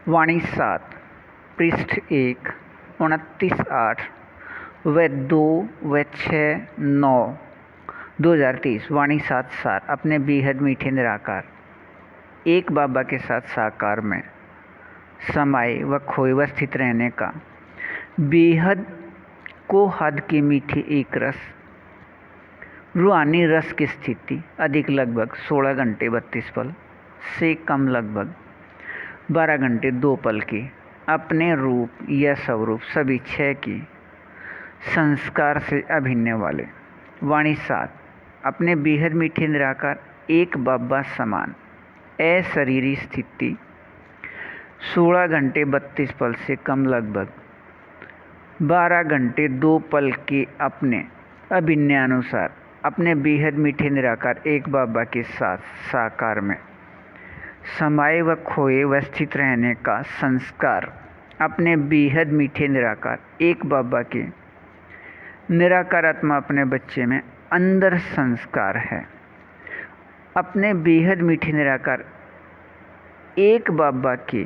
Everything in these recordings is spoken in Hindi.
वाणी 7 पृष्ठ 1 29/8 व 2 व 6/9 2023। वाणी 7 अपने बेहद मीठे निराकार एक बाबा के साथ साकार में समाये व खोए व स्थित रहने का बेहद को हद के मीठे एक रस रूहानी रस की स्थिति अधिक लगभग 16 घंटे 32 पल से कम लगभग 12 घंटे 2 पल की अपने रूप या स्वरूप सभी 6 की संस्कार से अभिन्न वाले। वाणी 7 अपने बेहद मीठे निराकार एक बाबा समान अशरीरी स्थिति 16 घंटे 32 पल से कम लगभग 12 घंटे 2 पल के अपने अभिन्नानुसार अपने बेहद मीठे निराकार एक बाबा के साथ साकार में समाये व खोए व स्थित रहने का संस्कार अपने बेहद मीठे निराकार एक बाबा के निराकार आत्मा अपने बच्चे में अंदर संस्कार है। अपने बेहद मीठे निराकार एक बाबा के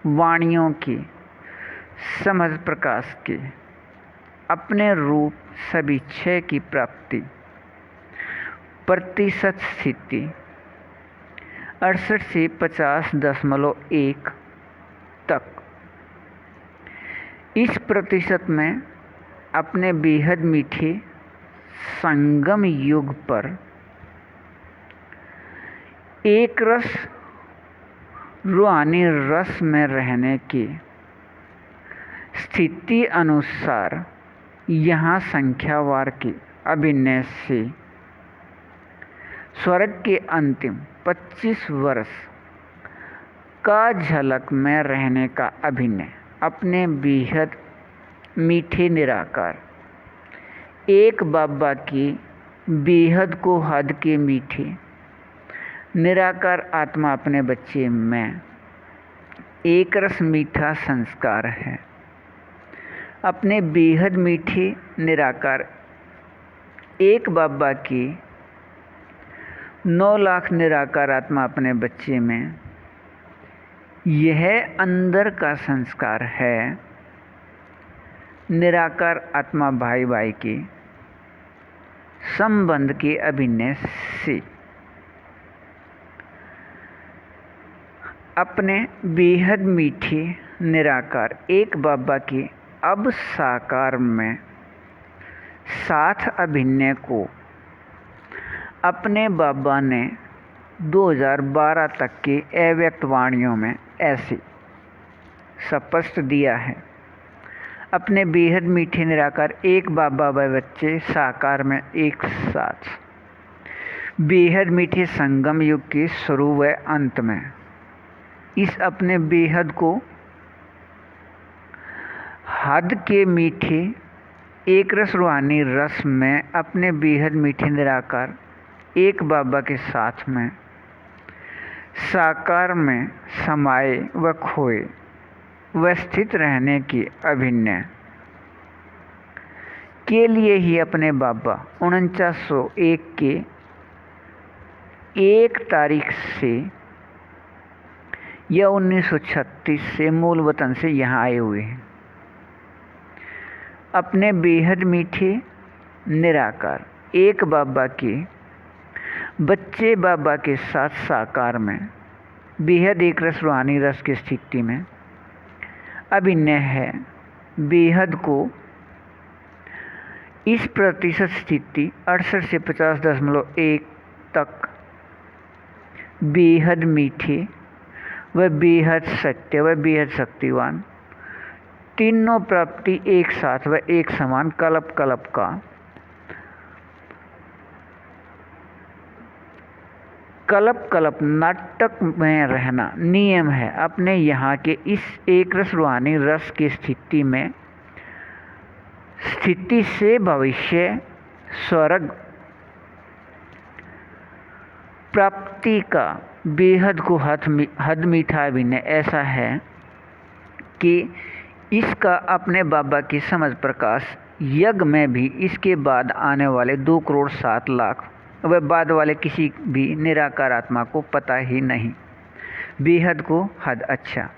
वाणियों की समझ प्रकाश के अपने रूप सभी 6 की प्राप्ति प्रतिशत स्थिति 68 से 50.1 तक। इस प्रतिशत में अपने बेहद मीठे संगम युग पर एक रस रूहानी रस में रहने की स्थिति अनुसार यहाँ संख्यावार की अभिनय से स्वर्ग के अंतिम 25 वर्ष का झलक में रहने का अभिनय अपने बेहद मीठे निराकार एक बाबा की बेहद को हद के मीठे निराकार आत्मा अपने बच्चे में एक रस मीठा संस्कार है। अपने बेहद मीठे निराकार एक बाबा की 9 लाख निराकार आत्मा अपने बच्चे में यह अंदर का संस्कार है। निराकार आत्मा भाई भाई के संबंध के अभिनय से अपने बेहद मीठे निराकार एक बाबा के अब साकार में साथ अभिनय को अपने बाबा ने 2012 तक के अव्यक्त वाणियों में ऐसे स्पष्ट दिया है। अपने बेहद मीठे निराकार एक बाबा व बच्चे साकार में एक साथ बेहद मीठे संगम युग के शुरू व अंत में इस अपने बेहद को हद के मीठे एक रस रूहानी रस में अपने बेहद मीठे निराकार एक बाबा के साथ में साकार में समाये व खोए व स्थित रहने की अभिनय के लिए ही अपने बाबा 4901 के 1 तारीख से या 1936 से मूल वतन से यहाँ आए हुए हैं। अपने बेहद मीठे निराकार एक बाबा के बच्चे बाबा के साथ साकार में बेहद एक रस रूहानी रस की स्थिति में अभिनय है। बेहद को इस प्रतिशत स्थिति 68 से 50.1 तक बेहद मीठे व बेहद सत्य व बेहद शक्तिवान तीनों प्राप्ति एक साथ व एक समान कल्प कल्प का कल्प नाटक में रहना नियम है। अपने यहाँ के इस एक रस रूहानी रस की स्थिति से भविष्य स्वर्ग प्राप्ति का बेहद को हद मीठा अभिनय ऐसा है कि इसका अपने बाबा की समझ प्रकाश यज्ञ में भी इसके बाद आने वाले 2 करोड़ 7 लाख व बाद वाले किसी भी निराकार आत्मा को पता ही नहीं। बेहद को हद अच्छा।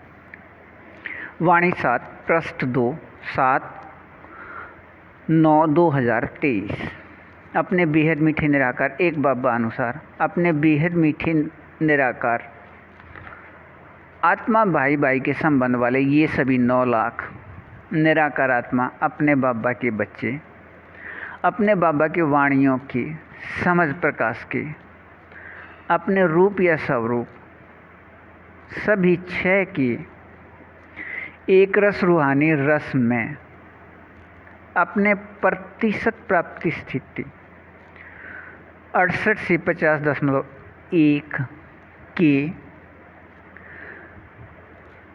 वाणी 7 पृष्ठ 2 7/9/2023। अपने बेहद मीठे निराकार एक बाबा अनुसार अपने बेहद मीठे निराकार आत्मा भाई भाई के संबंध वाले ये सभी 9 लाख निराकार आत्मा अपने बाबा के बच्चे, अपने बाबा की वाणियों की समझ प्रकाश के अपने रूप या स्वरूप सभी 6 की एक रस रूहानी रस में अपने प्रतिशत प्राप्ति स्थिति 68 से 50.1 के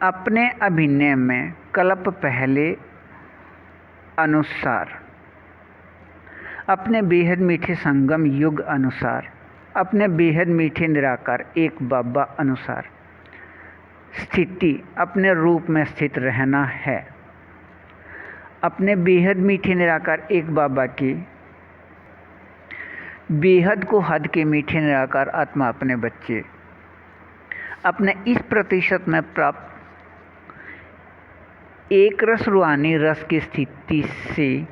अपने अभिनय में कल्प पहले अनुसार अपने बेहद मीठे संगम युग अनुसार अपने बेहद मीठे निराकार एक बाबा अनुसार स्थिति अपने रूप में स्थित रहना है। अपने बेहद मीठे निराकार एक बाबा की बेहद को हद के मीठे निराकार आत्मा अपने बच्चे अपने इस प्रतिशत में प्राप्त एक रस रूहानी रस की स्थिति से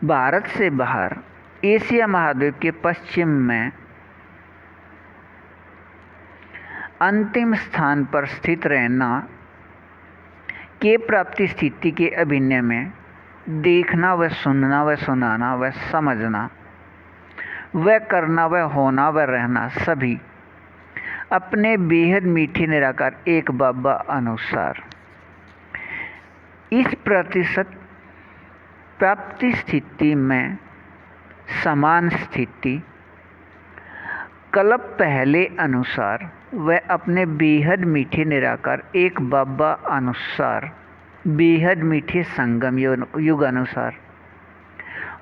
भारत से बाहर एशिया महाद्वीप के पश्चिम में अंतिम स्थान पर स्थित रहना के प्राप्ति स्थिति के अभिनय में देखना व सुनना व सुनाना व समझना व करना व होना व रहना सभी अपने बेहद मीठे निराकार एक बाबा अनुसार इस प्रतिशत प्राप्ति स्थिति में समान स्थिति कल्प पहले अनुसार व अपने बेहद मीठे निराकार एक बाबा अनुसार बेहद मीठे संगम युग अनुसार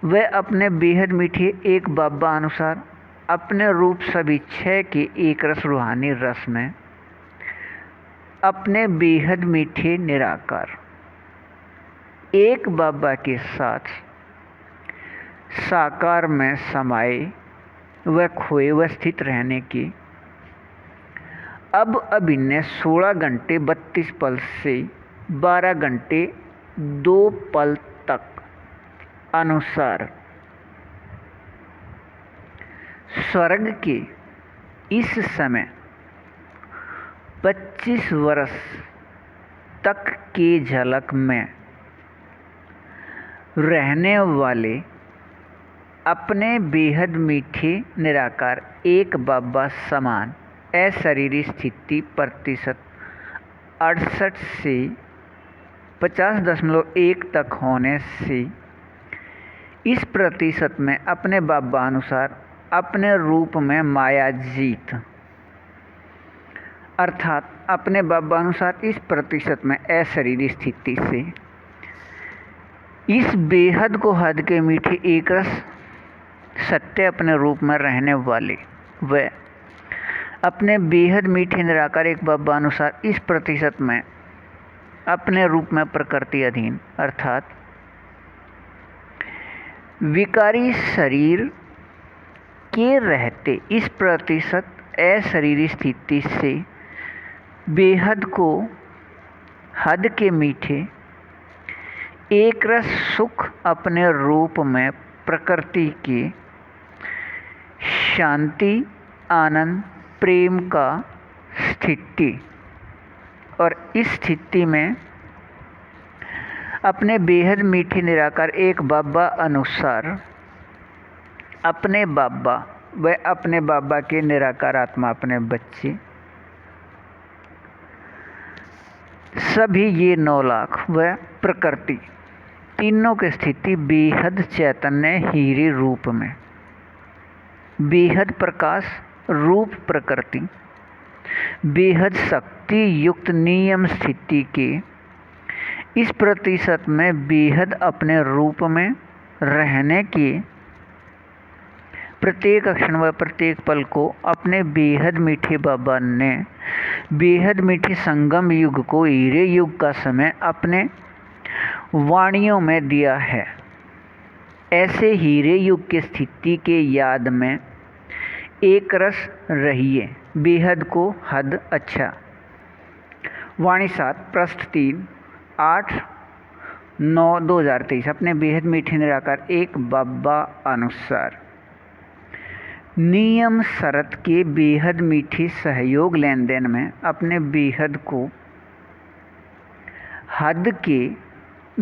व अपने बेहद मीठे एक बाबा अनुसार अपने रूप सभी 6 के एक रस रूहानी रस में अपने बेहद मीठे निराकार एक बाबा के साथ साकार में समाये व खोए व स्थित रहने की अब अभिनय 16 घंटे 32 पल से 12 घंटे 2 पल तक अनुसार स्वर्ग के इस समय 25 वर्ष तक की झलक में रहने वाले अपने बेहद मीठे निराकार एक बाबा समान अशरीरी स्थिति प्रतिशत 68 से 50.1 तक होने से इस प्रतिशत में अपने बाबा अनुसार अपने रूप में माया जीत अर्थात अपने बाबा अनुसार इस प्रतिशत में अशरीरी स्थिति से इस बेहद को हद के मीठे एक रस सत्य अपने रूप में रहने वाले व अपने बेहद मीठे निराकार एक बाबा अनुसार इस प्रतिशत में अपने रूप में प्रकृति अधीन अर्थात विकारी शरीर के रहते इस प्रतिशत अशरीरी स्थिति से बेहद को हद के मीठे एक रस सुख अपने रूप में प्रकृति की शांति आनंद प्रेम का स्थिति और इस स्थिति में अपने बेहद मीठे निराकार एक बाबा अनुसार अपने बाबा व अपने बाबा के निराकार आत्मा अपने बच्चे सभी ये 9 लाख व प्रकृति तीनों की स्थिति बेहद चैतन्य हीरे रूप में बेहद प्रकाश रूप प्रकृति बेहद शक्ति युक्त नियम स्थिति के इस प्रतिशत में बेहद अपने रूप में रहने की प्रत्येक क्षण व प्रत्येक पल को अपने बेहद मीठे बाबा ने बेहद मीठे संगम युग को हीरे युग का समय अपने वाणियों में दिया है। ऐसे हीरे युग की स्थिति के याद में एक रस रहिए। बेहद को हद अच्छा। वाणी 7 पृष्ठ 3 8/9/2023 अपने बेहद मीठे निराकार एक बब्बा अनुसार नियम शरत के बेहद मीठे सहयोग लेन देन में अपने बेहद को हद के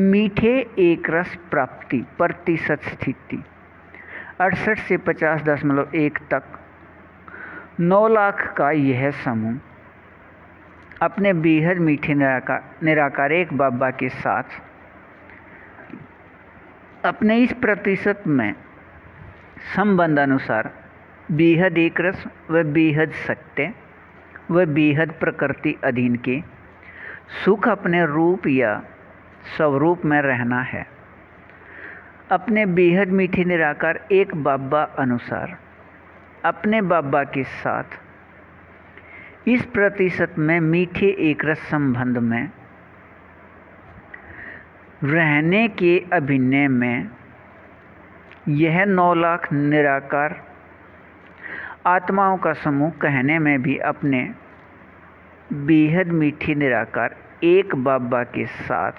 मीठे एक रस प्राप्ति प्रतिशत स्थिति 68 से 50.1 तक 9 लाख का यह समूह अपने बेहद मीठे निराकार एक बब्बा के साथ अपने इस प्रतिशत में संबंध अनुसार बेहद एक रस व बेहद सत्य व बेहद प्रकृति अधीन के सुख अपने रूप या स्वरूप में रहना है। अपने बेहद मीठे निराकार एक बब्बा अनुसार अपने बब्बा के साथ इस प्रतिशत में मीठे एक रस संबंध में रहने के अभिनय में यह 9 लाख निराकार आत्माओं का समूह कहने में भी अपने बेहद मीठे निराकार एक बब्बा के साथ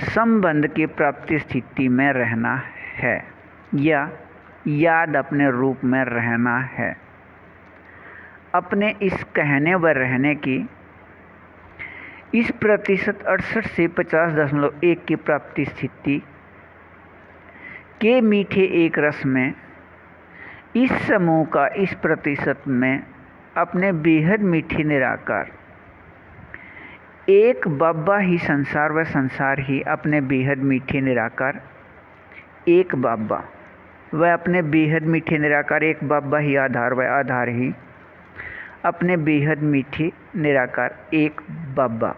संबंध की प्राप्ति स्थिति में रहना है या याद अपने रूप में रहना है। अपने इस कहने व रहने की इस प्रतिशत 68 से 50.1 की प्राप्ति स्थिति के मीठे एक रस में इस समूह का इस प्रतिशत में अपने बेहद मीठे निराकार एक बब्बा ही संसार व संसार ही अपने बेहद मीठे निराकार एक बब्बा व अपने बेहद मीठे निराकार एक बब्बा ही आधार व आधार ही अपने बेहद मीठे निराकार एक बब्बा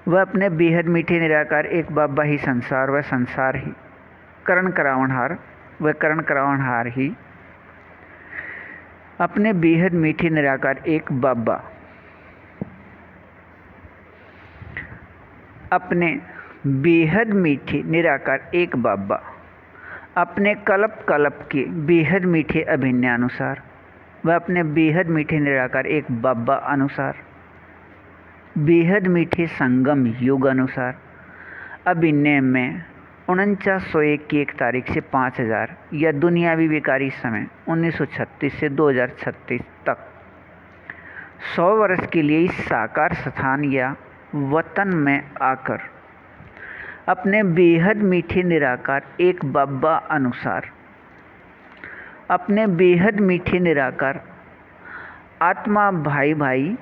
व अपने बेहद मीठे निराकार एक बब्बा ही संसार व संसार ही करण करावनहार व करण करावनहार ही अपने बेहद मीठे निराकार एक बब्बा अपने बेहद मीठे निराकार एक बब्बा अपने कल्प कल्प के बेहद मीठे अभिनय अनुसार वह अपने बेहद मीठे निराकार एक बब्बा अनुसार बेहद मीठे संगम युग अनुसार अभिनय में 4901 की 1 तारीख से 5000 या दुनियावी विकारी समय 1936 से 2036 तक 100 वर्ष के लिए इस साकार स्थान या वतन में आकर अपने बेहद मीठे निराकार एक बब्बा अनुसार अपने बेहद मीठे निराकार आत्मा भाई भाई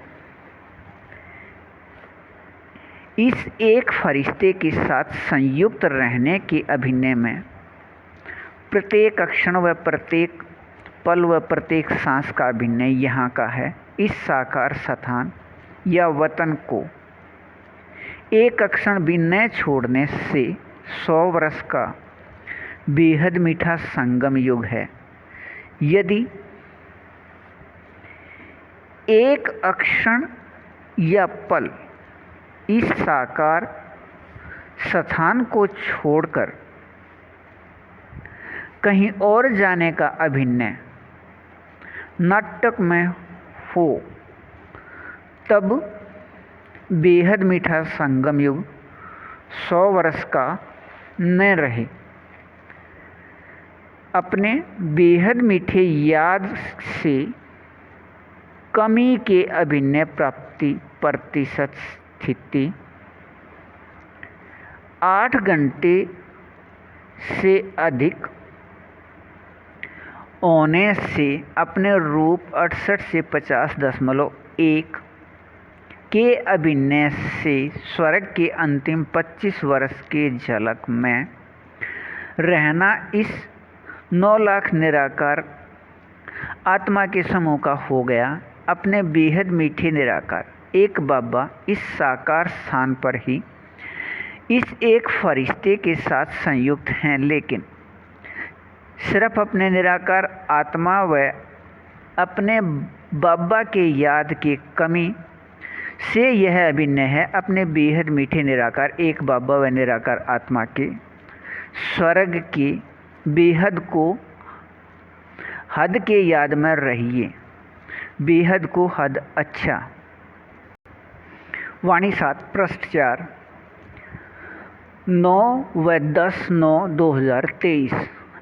इस एक फरिश्ते के साथ संयुक्त रहने के अभिनय में प्रत्येक क्षण व प्रत्येक पल व प्रत्येक सांस का अभिनय यहाँ का है। इस साकार स्थान या वतन को एक क्षण भी न छोड़ने से 100 वर्ष का बेहद मीठा संगम युग है। यदि एक क्षण या पल इस साकार स्थान को छोड़कर कहीं और जाने का अभिनय नाटक में हो तब बेहद मीठा संगम युग 100 वर्ष का न रहे। अपने बेहद मीठे याद से कमी के अभिनय प्राप्ति प्रतिशत स्थिति 8 घंटे से अधिक होने से अपने रूप 68 से 50.1 के अभिनय से स्वर्ग के अंतिम 25 वर्ष के झलक में रहना इस 9 लाख निराकार आत्मा के समूह का हो गया। अपने बेहद मीठे निराकार एक बब्बा इस साकार स्थान पर ही इस एक फरिश्ते के साथ संयुक्त हैं, लेकिन सिर्फ अपने निराकार आत्मा व अपने बब्बा के याद की कमी से यह अभिनय है। अपने बेहद मीठे निराकार एक बब्बा व निराकार आत्मा के स्वर्ग के बेहद को हद के याद में रहिए, बेहद को हद अच्छा। वाणी 7 पृष्ठ 4 9 व 10/9/2023।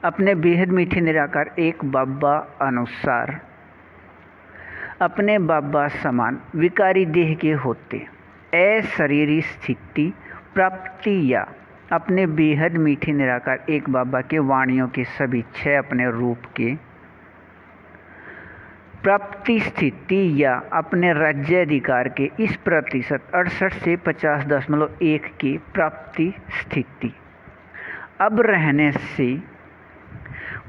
अपने बेहद मीठे निराकार एक बाबा अनुसार अपने बाबा समान विकारी देह के होते अशरीरी स्थिति प्राप्ति या अपने बेहद मीठे निराकार एक बाबा के वाणियों के सभी 6 अपने रूप के प्राप्ति स्थिति या अपने राज्याधिकार के इस प्रतिशत 68 से 50.1 की प्राप्ति स्थिति अब रहने से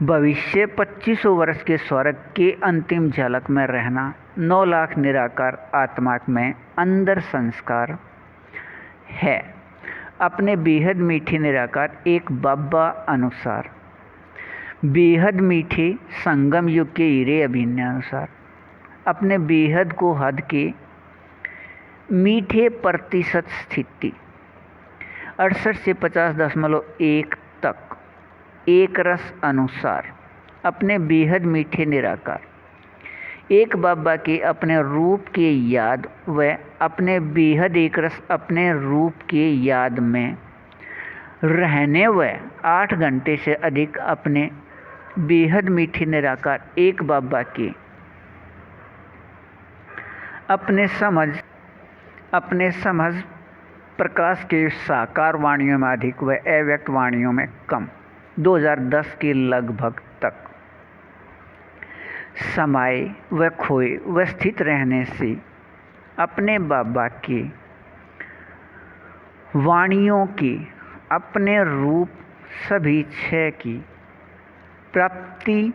भविष्य 2500 वर्ष के स्वर्ग के अंतिम झलक में रहना 9 लाख निराकार आत्मा में अंदर संस्कार है। अपने बेहद मीठे निराकार एक बाबा अनुसार बेहद मीठे संगम युग के हीरे अभिन्न अनुसार अपने बेहद को हद के मीठे प्रतिशत स्थिति 68 से 50.1 तक एक रस अनुसार अपने बेहद मीठे निराकार एक बाबा के अपने रूप के याद व अपने बेहद एक रस अपने रूप के याद में रहने व 8 घंटे से अधिक अपने बेहद मीठे निराकार एक बाबा के अपने समझ प्रकाश के साकार वाणियों में अधिक व अव्यक्त वाणियों में कम 2010 के लगभग तक समाये व खोए व स्थित रहने से अपने बाबा के वाणियों के अपने रूप सभी 6 की प्राप्ति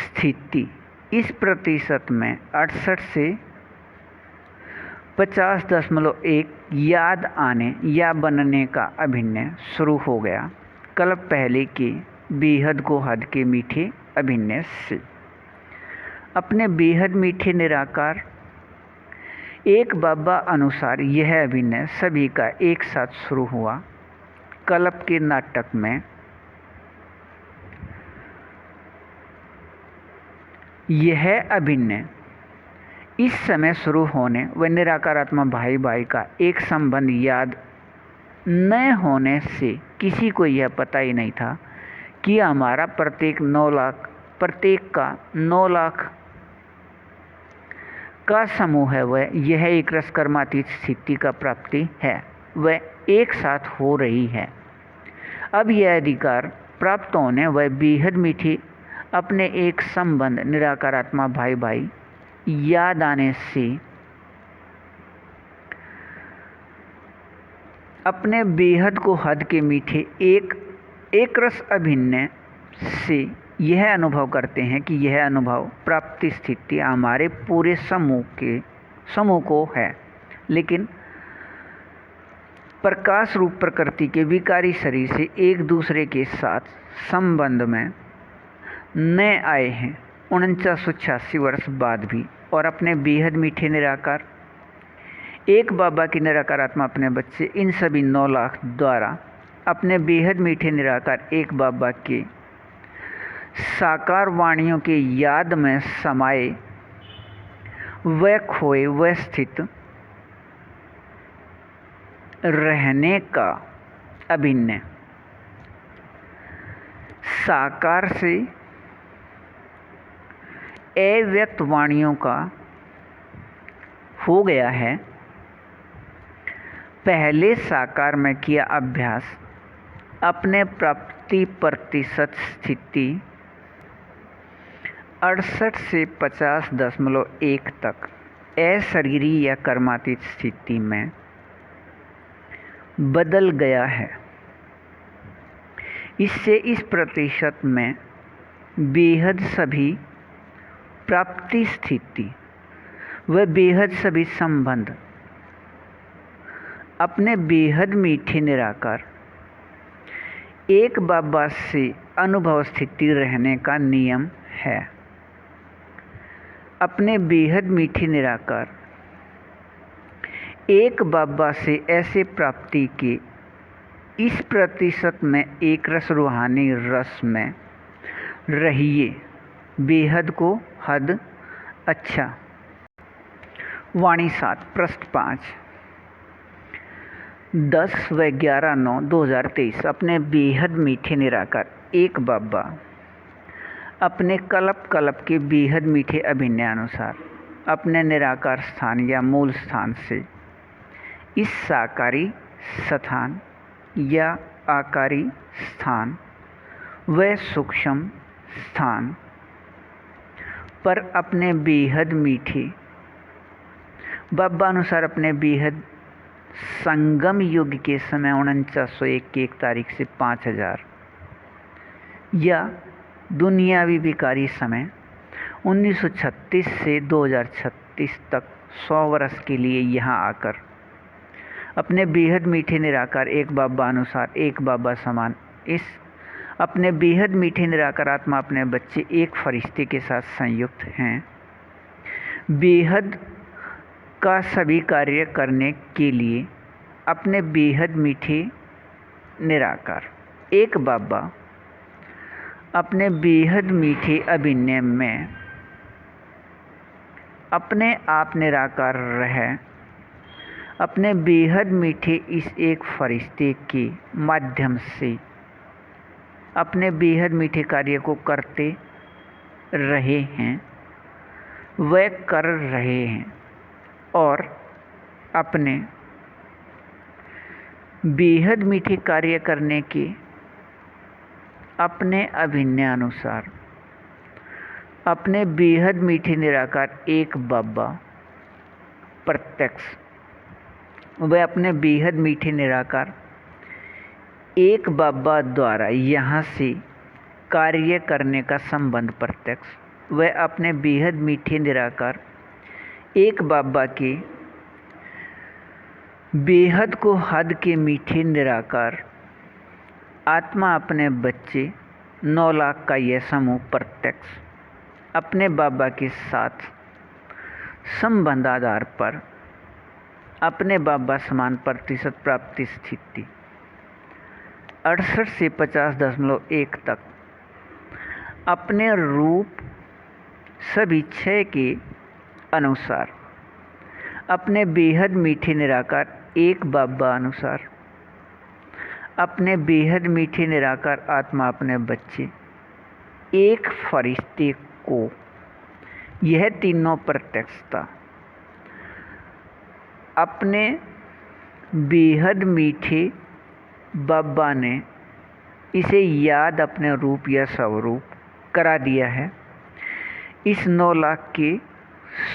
स्थिति इस प्रतिशत में 68 से 50.1 याद आने या बनने का अभिनय शुरू हो गया कल पहले के बेहद को हद के मीठे अभिनय से। अपने बेहद मीठे निराकार एक बाबा अनुसार यह अभिनय सभी का एक साथ शुरू हुआ कल्प के नाटक में। यह अभिनय इस समय शुरू होने व निराकार आत्मा भाई भाई का एक संबंध याद न होने से किसी को यह पता ही नहीं था कि हमारा प्रत्येक 9 लाख का समूह है वह यह एक रस कर्मातीत स्थिति का प्राप्ति है वह एक साथ हो रही है। अब यह अधिकार प्राप्त होने व बेहद मीठी अपने एक संबंध निराकार आत्मा भाई भाई याद आने से अपने बेहद को हद के मीठे एक रस अभिनय से यह अनुभव करते हैं कि यह अनुभव प्राप्ति स्थिति हमारे पूरे समूह को है, लेकिन प्रकाश रूप प्रकृति के विकारी शरीर से एक दूसरे के साथ संबंध में न आए हैं 4986 वर्ष बाद भी। और अपने बेहद मीठे निराकार एक बाबा की निराकार आत्मा अपने बच्चे इन सभी 9 लाख द्वारा अपने बेहद मीठे निराकार एक बाबा के साकार वाणियों के याद में समाये व खोए व स्थित रहने का अभिनय साकार से अव्यक्त वाणियों का हो गया है। पहले साकार में किया अभ्यास अपने प्राप्ति प्रतिशत स्थिति 68 से 50.1 तक अशरीरी या कर्मातीत स्थिति में बदल गया है। इससे इस प्रतिशत में बेहद सभी प्राप्ति स्थिति व बेहद सभी संबंध अपने बेहद मीठे निराकार एक बाबा से अनुभव स्थिति रहने का नियम है। अपने बेहद मीठे निराकार एक बाबा से ऐसे प्राप्ति के इस प्रतिशत में एक रस रूहानी रस में रहिए बेहद को हद अच्छा। वाणी 7 पृष्ठ 5। 10 व 11/9/2023 अपने बेहद मीठे निराकार एक बाबा अपने कल्प कल्प के बेहद मीठे अभिनय अनुसार अपने निराकार स्थान या मूल स्थान से इस साकारी स्थान या आकारी स्थान व सूक्ष्म स्थान पर अपने बेहद मीठे बाबा अनुसार अपने बेहद संगम युग के समय 4901 की 1 तारीख से 5000 या दुनियावी विकारी समय 1936 से 2036 तक 100 वर्ष के लिए यहाँ आकर अपने बेहद मीठे निराकार एक बाबा अनुसार एक बाबा समान इस अपने बेहद मीठे निराकार आत्मा अपने बच्चे एक फरिश्ते के साथ संयुक्त हैं। बेहद का सभी कार्य करने के लिए अपने बेहद मीठे निराकार एक बाबा अपने बेहद मीठे अभिनय में अपने आप निराकार रह अपने बेहद मीठे इस एक फरिश्ते के माध्यम से अपने बेहद मीठे कार्य को करते रहे हैं व कर रहे हैं और अपने बेहद मीठे कार्य करने के अपने अभिनय अनुसार अपने बेहद मीठे निराकार एक बाबा प्रत्यक्ष व अपने बेहद मीठे निराकार एक बाबा द्वारा यहाँ से कार्य करने का संबंध प्रत्यक्ष व अपने बेहद मीठे निराकार एक बाबा के बेहद को हद के मीठे निराकार आत्मा अपने बच्चे 9 लाख का यह समूह प्रत्यक्ष अपने बाबा के साथ संबंध आधार पर अपने बाबा समान प्रतिशत प्राप्ति स्थिति 68 से 50.1 तक अपने रूप सभी क्षय के अनुसार अपने बेहद मीठे निराकार एक बाबा अनुसार अपने बेहद मीठे निराकार आत्मा अपने बच्चे एक फरिश्ते को यह तीनों प्रत्यक्षता अपने बेहद मीठे बाबा ने इसे याद अपने रूप या स्वरूप करा दिया है। इस 9 लाख के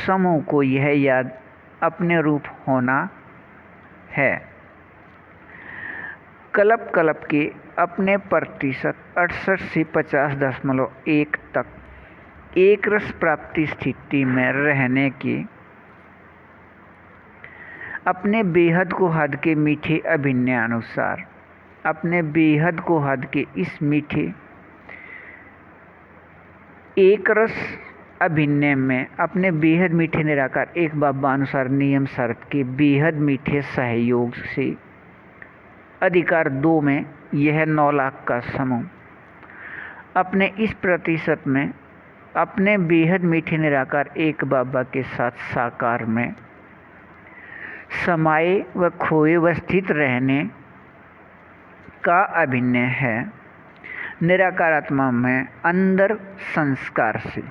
समूह को यह याद अपने रूप होना है। कल्प कल्प के अपने प्रतिशत 68 से 50.1 तक एक रस प्राप्ति स्थिति में रहने के अपने बेहद को हद के मीठे अभिनय अनुसार अपने बेहद को हद के इस मीठे एक रस अभिनय में अपने बेहद मीठे निराकार एक बाबा अनुसार नियम शर्त के बेहद मीठे सहयोग से अधिकार 2 में यह 9 लाख का समूह अपने इस प्रतिशत में अपने बेहद मीठे निराकार एक बाबा के साथ साकार में समाये व खोए व स्थित रहने का अभिनय है। निराकार आत्मा में अंदर संस्कार से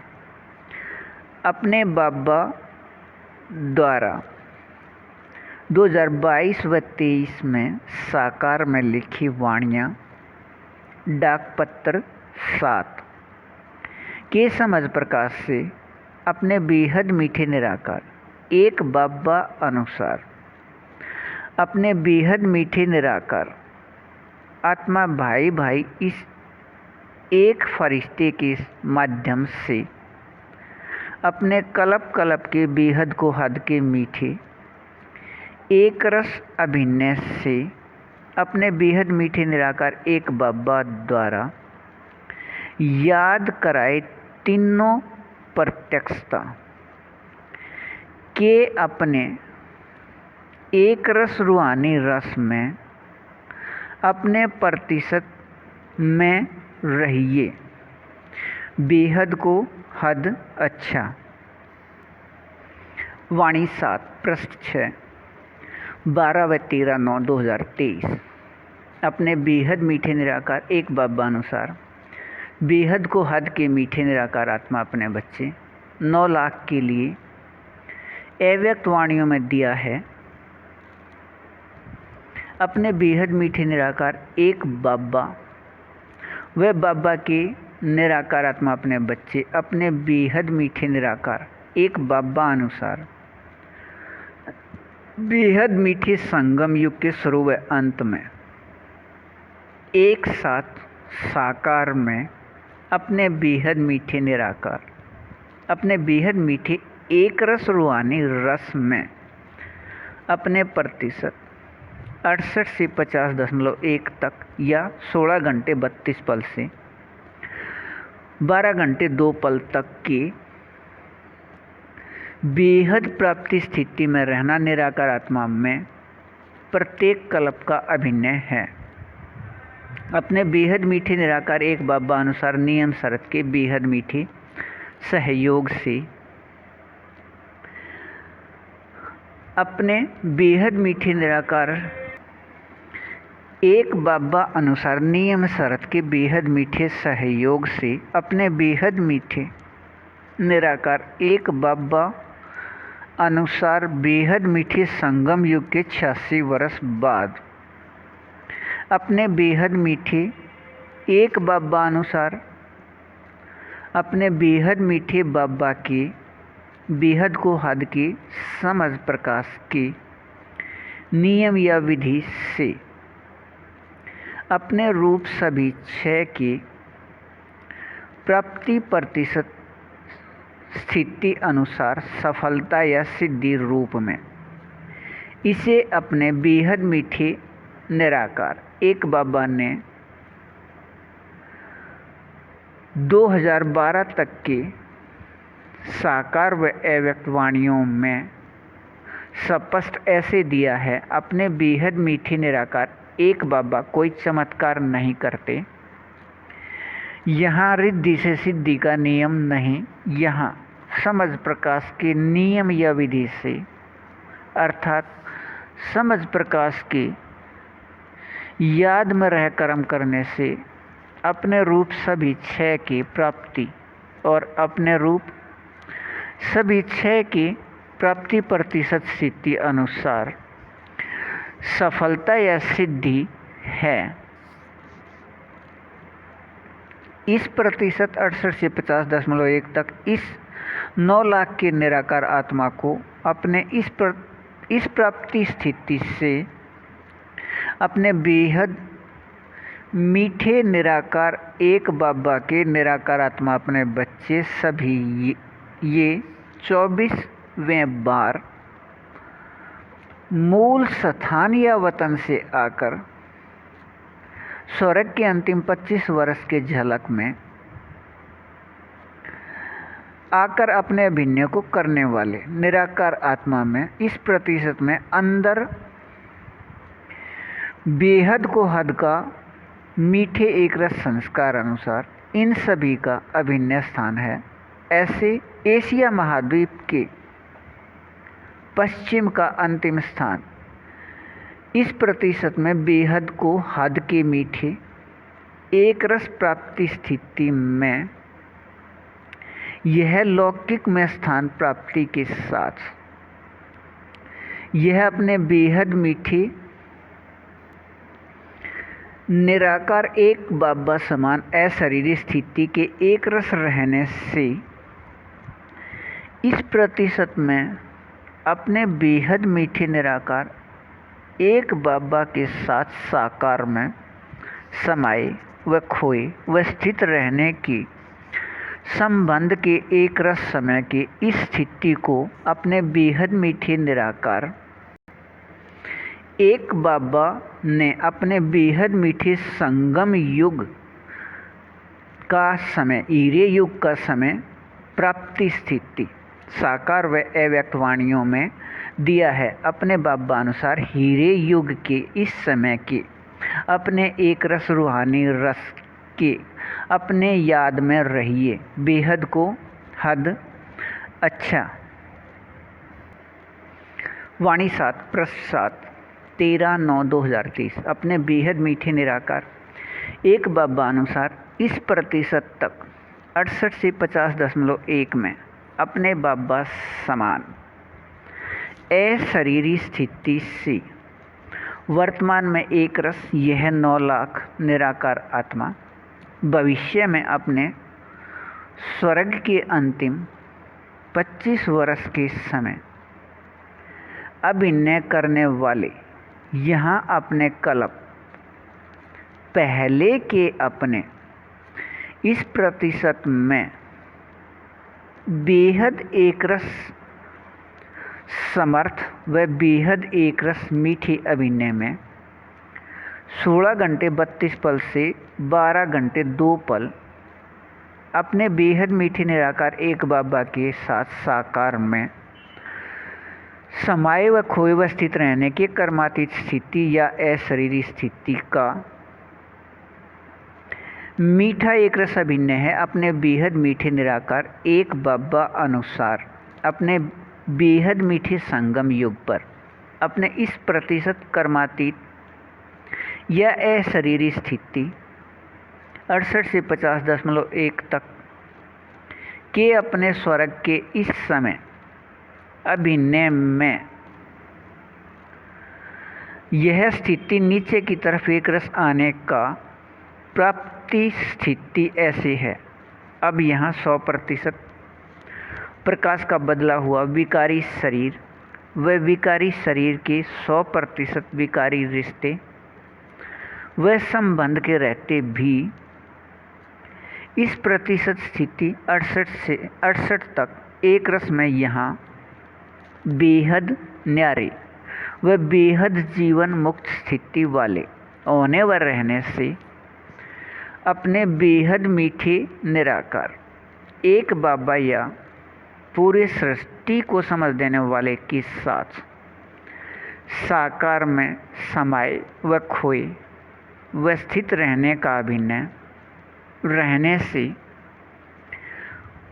अपने बाबा द्वारा 2022 व 23 में साकार में लिखी वाणियाँ डाकपत्र 7 के समझ प्रकाश से अपने बेहद मीठे निराकार एक बाबा अनुसार अपने बेहद मीठे निराकार आत्मा भाई भाई इस एक फरिश्ते के माध्यम से अपने कल्प कल्प के बेहद को हद के मीठे एक रस अभिनय से अपने बेहद मीठे निराकार एक बाबा द्वारा याद कराए तीनों प्रत्यक्षता के अपने एक रस रूहानी रस में अपने प्रतिशत में रहिए। बेहद को हद अच्छा। वाणी 7 पृष्ठ 6 12 व 13/9/2023। अपने बेहद मीठे निराकार एक बाबा अनुसार बेहद को हद के मीठे निराकार आत्मा अपने बच्चे 9 लाख के लिए अव्यक्त वाणियों में दिया है। अपने बेहद मीठे निराकार एक बाबा व बाबा के निराकार आत्मा अपने बच्चे अपने बेहद मीठे निराकार एक बाबा अनुसार बेहद मीठे संगम युग के शुरू व अंत में एक साथ साकार में अपने बेहद मीठे निराकार अपने बेहद मीठे एक रस रूहानी रस में अपने प्रतिशत 68 से 50.1 तक या 16 घंटे 32 पल से 12 घंटे 2 पल तक के बेहद प्राप्ति स्थिति में रहना निराकार आत्मा में प्रत्येक कल्प का अभिनय है। अपने बेहद मीठे निराकार एक बाबा अनुसार नियम शरत के बेहद मीठे सहयोग से अपने बेहद मीठे निराकार एक बाबा अनुसार नियम शरत के बेहद मीठे सहयोग से अपने बेहद मीठे निराकार एक बाबा अनुसार बेहद मीठे संगम युग के 86 वर्ष बाद अपने बेहद मीठे एक बाबा अनुसार अपने बेहद मीठे बाबा के बेहद को हद के समझ प्रकाश के नियम या विधि से अपने रूप सभी 6 के प्राप्ति प्रतिशत स्थिति अनुसार सफलता या सिद्धि रूप में इसे अपने बेहद मीठे निराकार एक बाबा ने 2012 तक के साकार व अव्यक्त वाणियों में स्पष्ट ऐसे दिया है। अपने बेहद मीठे निराकार एक बाबा कोई चमत्कार नहीं करते। यहाँ रिद्धि से सिद्धि का नियम नहीं, यहाँ समझ प्रकाश के नियम या विधि से अर्थात समझ प्रकाश के याद में रह कर्म करने से अपने रूप सभी 6 की प्राप्ति और अपने रूप सभी 6 की प्राप्ति प्रतिशत स्थिति अनुसार सफलता या सिद्धि है। इस प्रतिशत 68 से 50.1 तक इस 9 लाख के निराकार आत्मा को अपने इस प्राप्ति स्थिति से अपने बेहद मीठे निराकार एक बाबा के निराकार आत्मा अपने बच्चे सभी ये 24वें बार मूल स्थान या वतन से आकर स्वर्ग के अंतिम 25 वर्ष के झलक में आकर अपने अभिनय को करने वाले निराकार आत्मा में इस प्रतिशत में अंदर बेहद को हद का मीठे एक रस संस्कार अनुसार इन सभी का अभिनय स्थान है। ऐसे एशिया महाद्वीप के पश्चिम का अंतिम स्थान इस प्रतिशत में बेहद को हद के मीठे एक रस प्राप्ति स्थिति में यह लौकिक में स्थान प्राप्ति के साथ यह अपने बेहद मीठे निराकार एक बाबा समान अशरीरी स्थिति के एक रस रहने से इस प्रतिशत में अपने बेहद मीठे निराकार एक बाबा के साथ साकार में समाये व खोए व स्थित रहने की संबंध के एक रस समय की इस स्थिति को अपने बेहद मीठे निराकार एक बाबा ने अपने बेहद मीठे संगम युग का समय हीरे युग का समय प्राप्ति स्थिति साकार व अव्यक्त वाणियों में दिया है। अपने बाबा अनुसार हीरे युग के इस समय के अपने एक रस रूहानी रस के अपने याद में रहिए। बेहद को हद अच्छा। वाणी 7 प्रश्न 7 13/9/2030 अपने बेहद मीठे निराकार एक बाबा अनुसार इस प्रतिशत तक 68 से 50.1 में अपने बाबा समान अशरीरी स्थिति से वर्तमान में एक रस यह 9 लाख निराकार आत्मा भविष्य में अपने स्वर्ग के अंतिम 25 वर्ष के समय अभिनय करने वाले यहाँ अपने कल्प पहले के अपने इस प्रतिशत में बेहद एकरस समर्थ व बेहद एकरस मीठे अभिनय में 16 घंटे 32 पल से 12 घंटे 2 पल अपने बेहद मीठे निराकार एक बाबा के साथ साकार में समाये व खोए व स्थित रहने के कर्मातीत स्थिति या अशरीरी स्थिति का मीठा एक रस अभिन्न है अपने बेहद मीठे निराकार एक बाबा अनुसार अपने बेहद मीठे संगम युग पर अपने इस प्रतिशत कर्मातीत या अशरीरी स्थिति 68 से 50.1 तक के अपने स्वर्ग के इस समय अभिनय में यह स्थिति नीचे की तरफ एक रस आने का प्राप्ति स्थिति ऐसी है। अब यहाँ 100% प्रकाश का बदला हुआ विकारी शरीर व विकारी शरीर के 100% विकारी रिश्ते व संबंध के रहते भी इस प्रतिशत स्थिति 68 तक एक रस में यहाँ बेहद न्यारे व बेहद जीवन मुक्त स्थिति वाले होने व रहने से अपने बेहद मीठे निराकार एक बाबा या पूरे सृष्टि को समझ देने वाले के साथ साकार में समाये व खोए व स्थित रहने का अभिनय रहने से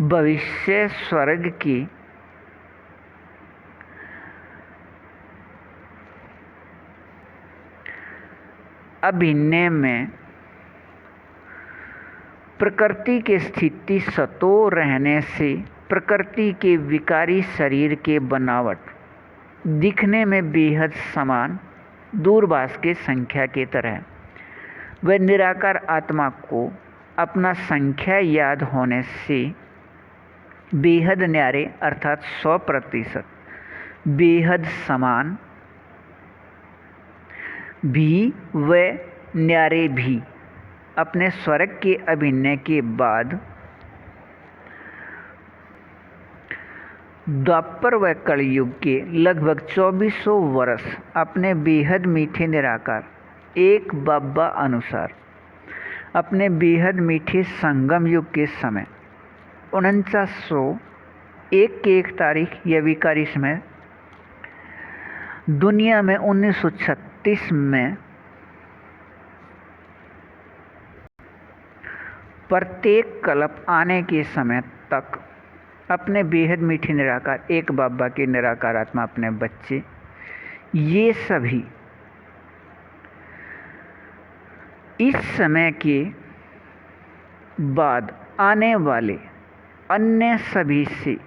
भविष्य स्वर्ग की अभिनय में प्रकृति के स्थिति सतो रहने से प्रकृति के विकारी शरीर के बनावट दिखने में बेहद समान दूरभाष के संख्या की तरह व निराकार आत्मा को अपना संख्या याद होने से बेहद न्यारे अर्थात 100% बेहद समान भी व न्यारे भी अपने स्वर्ग के अभिनय के बाद द्वापर व कलयुग के लगभग 2400 वर्ष अपने बेहद मीठे निराकार एक बाबा अनुसार अपने बेहद मीठे संगम युग के समय 4901 के 1 तारीख या विकारी समय दुनिया में 1936 में प्रत्येक कल्प आने के समय तक अपने बेहद मीठे निराकार एक बाबा के निराकार आत्मा अपने बच्चे ये सभी इस समय के बाद आने वाले अन्य सभी से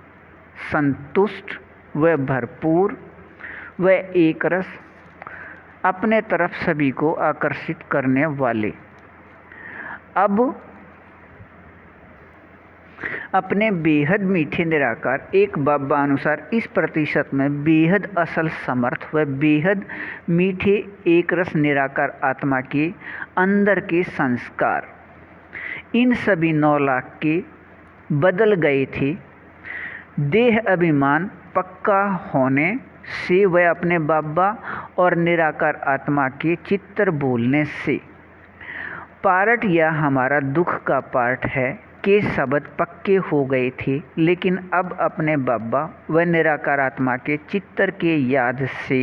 संतुष्ट व भरपूर व एक रस अपने तरफ सभी को आकर्षित करने वाले अब अपने बेहद मीठे निराकार एक बाबा अनुसार इस प्रतिशत में बेहद असल समर्थ व बेहद मीठे एक रस निराकार आत्मा के अंदर के संस्कार इन सभी 9 लाख के बदल गए थे। देह अभिमान पक्का होने से वह अपने बाबा और निराकार आत्मा के चित्तर बोलने से पार्ट या हमारा दुख का पार्ट है के शब्द पक्के हो गए थे, लेकिन अब अपने बाबा व निराकार आत्मा के चित्तर के याद से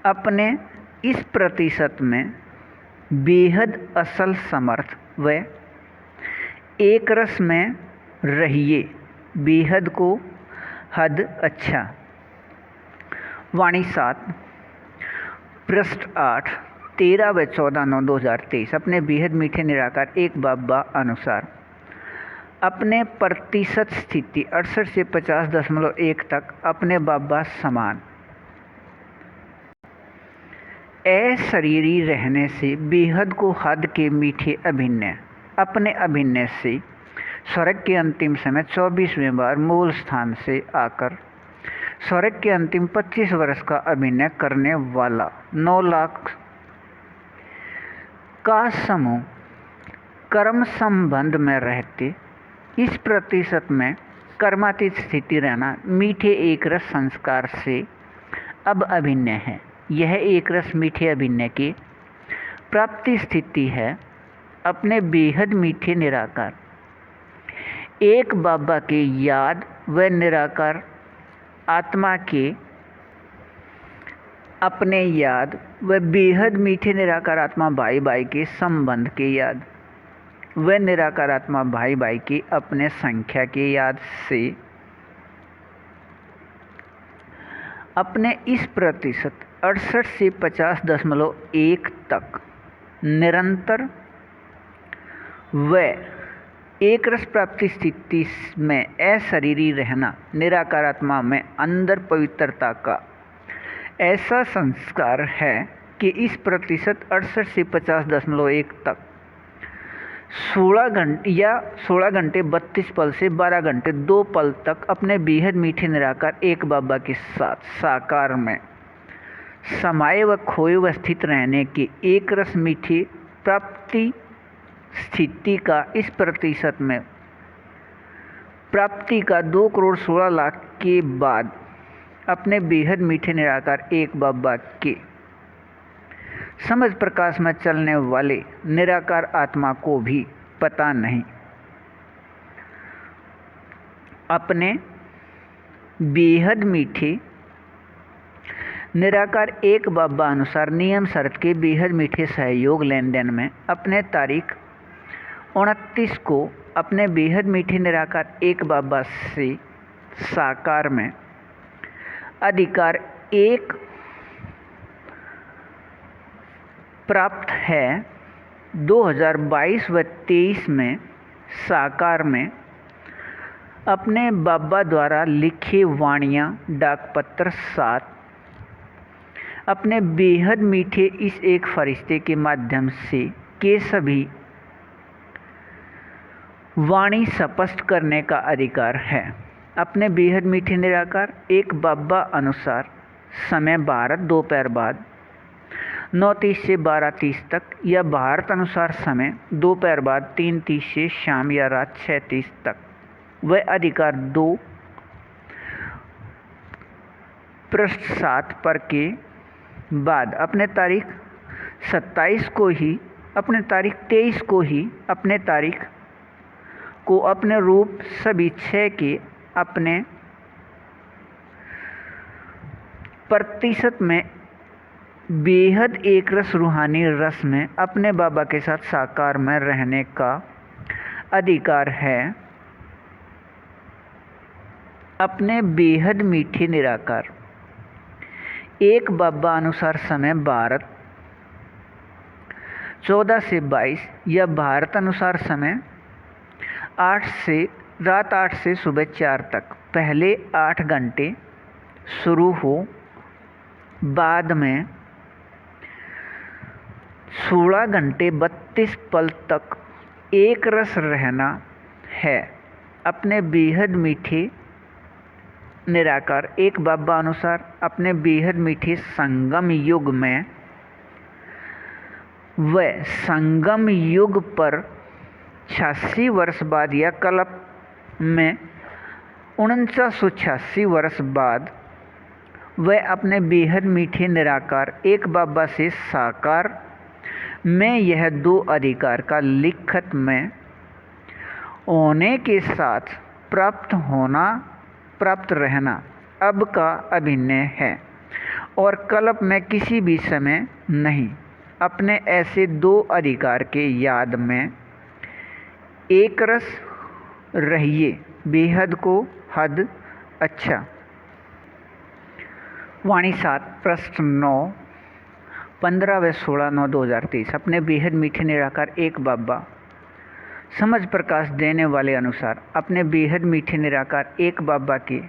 अपने इस प्रतिशत में बेहद असल समर्थ व एक रस में रहिए बेहद को हद अच्छा। वाणी 7 पृष्ठ 8 13 व 14/9/2023 अपने बेहद मीठे निराकार एक बाबा अनुसार अपने प्रतिशत स्थिति 68 से 50.1 तक अपने बाबा समान अशरीरी रहने से बेहद को हद के मीठे अभिनय अपने अभिनय से स्वर्ग के अंतिम समय 24वें बार मूल स्थान से आकर स्वर्ग के अंतिम 25 वर्ष का अभिनय करने वाला 9 लाख का समूह कर्म संबंध में रहते इस प्रतिशत में कर्मातीत स्थिति रहना मीठे एक रस संस्कार से अब अभिनय है। यह एक रस मीठे अभिनय की प्राप्ति स्थिति है। अपने बेहद मीठे निराकार एक बाबा के याद व निराकार आत्मा के अपने याद व बेहद मीठे निराकार आत्मा भाई भाई के संबंध के याद व निराकार आत्मा भाई भाई की अपने संख्या के याद से अपने इस प्रतिशत 68 से 50.1 तक निरंतर व एक रस प्राप्ति स्थिति में अशरीरी रहना निराकार आत्मा में अंदर पवित्रता का ऐसा संस्कार है कि इस प्रतिशत 68 से 50.1 तक 16 घंटे 32 पल से 12 घंटे 2 पल तक अपने बेहद मीठे निराकार एक बाबा के साथ साकार में समाये व खोए व स्थित रहने के एक रस मीठी प्राप्ति स्थिति का इस प्रतिशत में प्राप्ति का 2 करोड़ 16 लाख के बाद अपने बेहद मीठे निराकार एक बाबा के समझ प्रकाश में चलने वाले निराकार आत्मा को भी पता नहीं। अपने बेहद मीठे निराकार एक बाबा अनुसार नियम शर्त के बेहद मीठे सहयोग लेन देन में अपने तारीख 29 को अपने बेहद मीठे निराकार एक बाबा से साकार में अधिकार एक प्राप्त है। 2022 व 23 में साकार में अपने बाबा द्वारा लिखे वाणियाँ डाकपत्र 7 अपने बेहद मीठे इस एक फरिश्ते के माध्यम से के सभी वाणी स्पष्ट करने का अधिकार है। अपने बेहद मीठे निराकार एक बाबा अनुसार समय भारत दोपहर बाद 9:30 से 12:30 तक या भारत अनुसार समय दोपहर बाद 3:30 से शाम या रात 6:30 तक वह अधिकार 2 पृष्ठ 7 पर के बाद अपने तारीख 27 को ही अपने तारीख 23 को ही अपने तारीख को अपने रूप सभी 6 के अपने प्रतिशत में बेहद एक रस रूहानी रस में अपने बाबा के साथ साकार में रहने का अधिकार है। अपने बेहद मीठे निराकार एक बाबा अनुसार समय भारत 14 से 22 या भारत अनुसार समय रात 8 से सुबह 4 तक पहले 8 घंटे शुरू हो, बाद में 16 घंटे 32 पल तक एक रस रहना है। अपने बेहद मीठे निराकार एक बाबा अनुसार अपने बेहद मीठे संगम युग में व संगम युग पर 86 वर्ष बाद या कल्प में 4986 वर्ष बाद वह अपने बेहद मीठे निराकार एक बाबा से साकार में यह 2 अधिकार का लिखत में होने के साथ प्राप्त रहना अब का अभिनय है और कल्प में किसी भी समय नहीं। अपने ऐसे 2 अधिकार के याद में एक रस रहिए बेहद को हद अच्छा। वाणी 7 पृष्ठ 9 15 व 16/9/2023। अपने बेहद मीठे निराकार एक बाबा समझ प्रकाश देने वाले अनुसार अपने बेहद मीठे निराकार एक बाबा के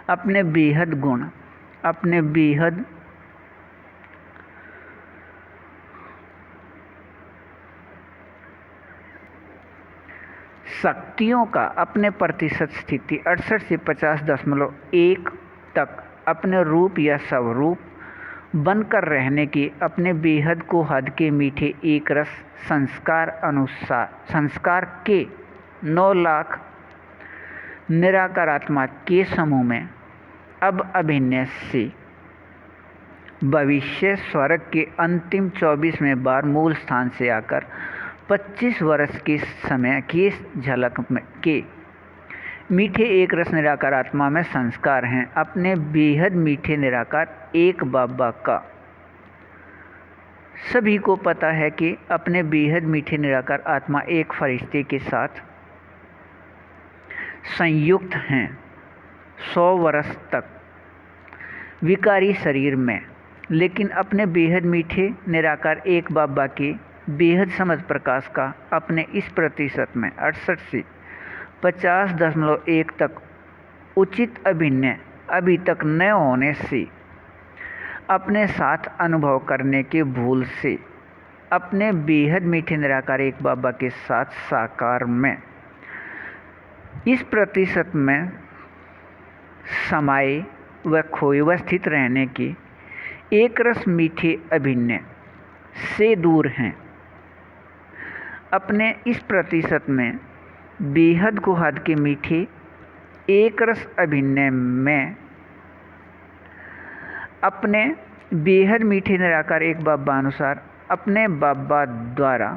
अपने बेहद गुण, अपने बेहद शक्तियों का अपने प्रतिशत स्थिति 68 से 50.1 तक अपने रूप या स्वरूप बनकर रहने की अपने बेहद को हद के मीठे एक रस संस्कार के 9 लाख निराकार आत्मा के समूह में अब अभिनय से भविष्य स्वर्ग के अंतिम 24वें बार मूल स्थान से आकर 25 वर्ष के समय की झलक के मीठे एक रस निराकार आत्मा में संस्कार हैं। अपने बेहद मीठे निराकार एक बाबा का सभी को पता है कि अपने बेहद मीठे निराकार आत्मा एक फरिश्ते के साथ संयुक्त हैं 100 वर्ष तक विकारी शरीर में, लेकिन अपने बेहद मीठे निराकार एक बाबा के बेहद समझ प्रकाश का अपने इस प्रतिशत में 68 से 50.1 तक उचित अभिनय अभी तक न होने से अपने साथ अनुभव करने के भूल से अपने बेहद मीठे निराकार एक बाबा के साथ साकार में इस प्रतिशत में समाये व खोए व स्थित रहने की एक रस मीठे अभिनय से दूर हैं। अपने इस प्रतिशत में बेहद को हद के मीठे एक रस अभिनय में अपने बेहद मीठे निराकार एक बाबा अनुसार अपने बाबा द्वारा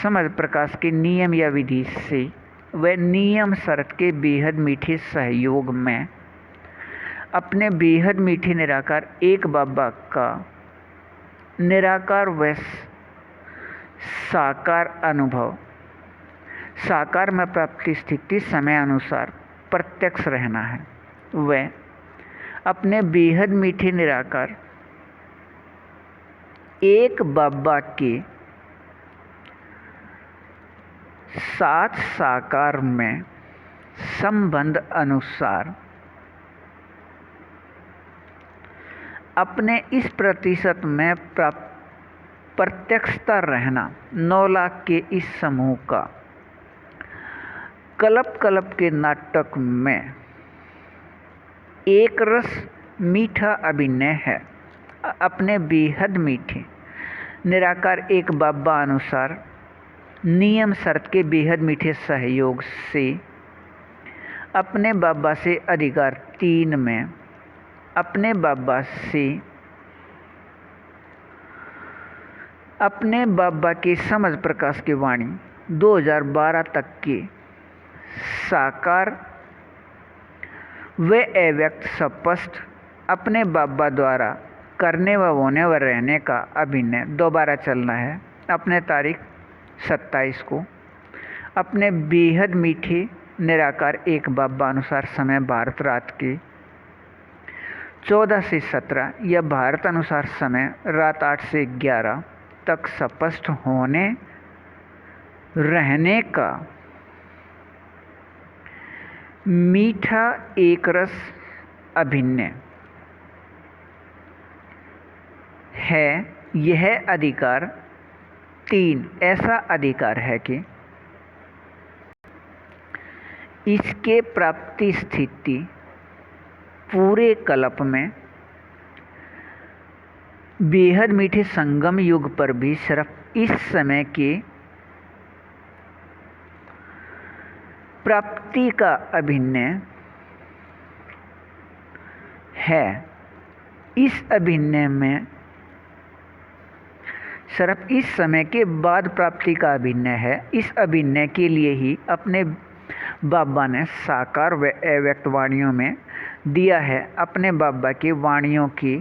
समझ प्रकाश के नियम या विधि से व नियम शर्त के बेहद मीठे सहयोग में अपने बेहद मीठे निराकार एक बाबा का निराकार व साकार अनुभव साकार में प्राप्ति स्थिति समय अनुसार प्रत्यक्ष रहना है। वह अपने बेहद मीठे निराकार एक बाबा के साथ साकार में संबंध अनुसार अपने इस प्रतिशत में प्रत्यक्षता रहना 9 लाख के इस समूह का कल्प के नाटक में एक रस मीठा अभिनय है। अपने बेहद मीठे निराकार एक बाबा अनुसार नियम शर्त के बेहद मीठे सहयोग से अपने बाबा से अधिकार 3 में अपने बाबा से अपने बाबा के समझ प्रकाश की वाणी 2012 तक के साकार व अव्यक्त स्पष्ट अपने बाबा द्वारा करने व होने व रहने का अभिनय दोबारा चलना है। अपने तारीख 27 को अपने बेहद मीठे निराकार एक बाबा अनुसार समय भारत रात के 14 से 17 या भारत अनुसार समय रात 8 से 11 तक स्पष्ट होने रहने का मीठा एक रस अभिनय है। यह अधिकार 3 ऐसा अधिकार है कि इसके प्राप्ति स्थिति पूरे कल्प में बेहद मीठे संगम युग पर भी सिर्फ इस समय के प्राप्ति का अभिनय है। इस अभिनय में सिर्फ इस समय के बाद प्राप्ति का अभिनय है। इस अभिनय के लिए ही अपने बाबा ने साकार व अव्यक्त वाणियों में दिया है। अपने बाबा की वाणियों की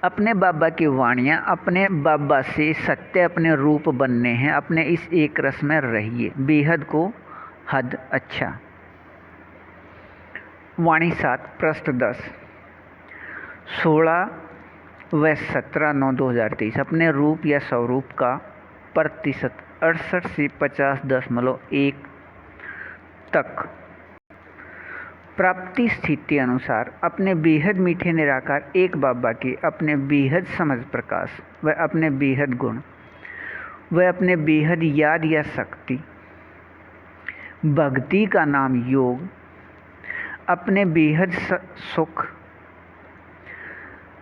अपने बाबा की वाणियाँ अपने बाबा से सत्य अपने रूप बनने हैं, अपने इस एक रस में रहिए, बेहद को हद अच्छा। वाणी 7 पृष्ठ 10 16 व 17/9/2023 अपने रूप या स्वरूप का प्रतिशत 68 से 50.1 तक प्राप्ति स्थिति अनुसार अपने बेहद मीठे निराकार एक बाबा के अपने बेहद समझ प्रकाश व अपने बेहद गुण व अपने बेहद याद या शक्ति भक्ति का नाम योग, अपने बेहद सुख,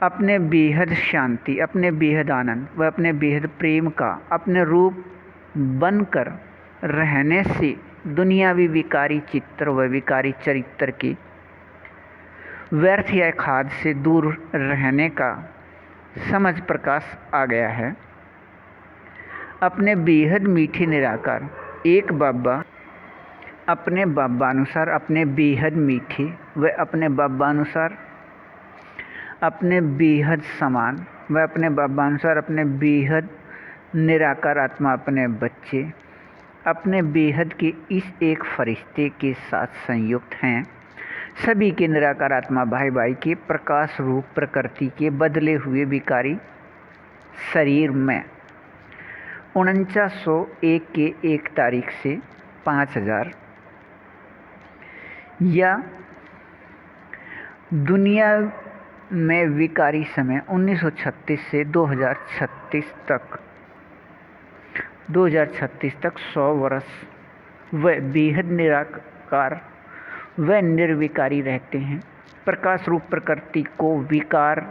अपने बेहद शांति, अपने बेहद आनंद व अपने बेहद प्रेम का अपने रूप बनकर रहने से दुनियावी विकारी चित्र व विकारी चरित्र के व्यर्थ या खाद से दूर रहने का समझ प्रकाश आ गया है। अपने बेहद मीठे निराकार एक बाबा अपने बाबा अनुसार अपने बेहद मीठे व अपने बाबा अनुसार अपने बेहद समान व अपने बाबा अनुसार अपने बेहद निराकार आत्मा अपने बच्चे अपने बेहद के इस एक फरिश्ते के साथ संयुक्त हैं। सभी के निराकार आत्मा भाई भाई के प्रकाश रूप प्रकृति के बदले हुए विकारी शरीर में 4901 के 1 तारीख से 5000 या दुनिया में विकारी समय 1936 से 2036 तक 100 वर्ष व बेहद निराकार व निर्विकारी रहते हैं। प्रकाश रूप प्रकृति को विकार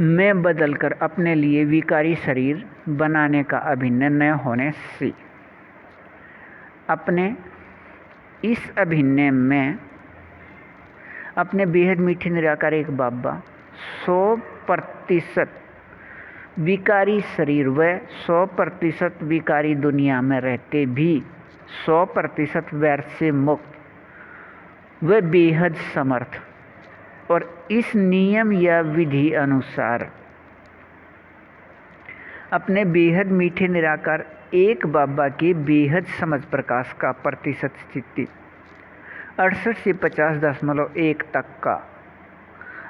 में बदलकर अपने लिए विकारी शरीर बनाने का अभिन्न न होने से अपने इस अभिन्न में अपने बेहद मीठे निराकार एक बाबा 100% विकारी शरीर व 100% विकारी दुनिया में रहते भी 100% व्यर्थ से मुक्त व बेहद समर्थ और इस नियम या विधि अनुसार अपने बेहद मीठे निराकार एक बाबा के बेहद समझ प्रकाश का प्रतिशत स्थिति 68 से 50.1 तक का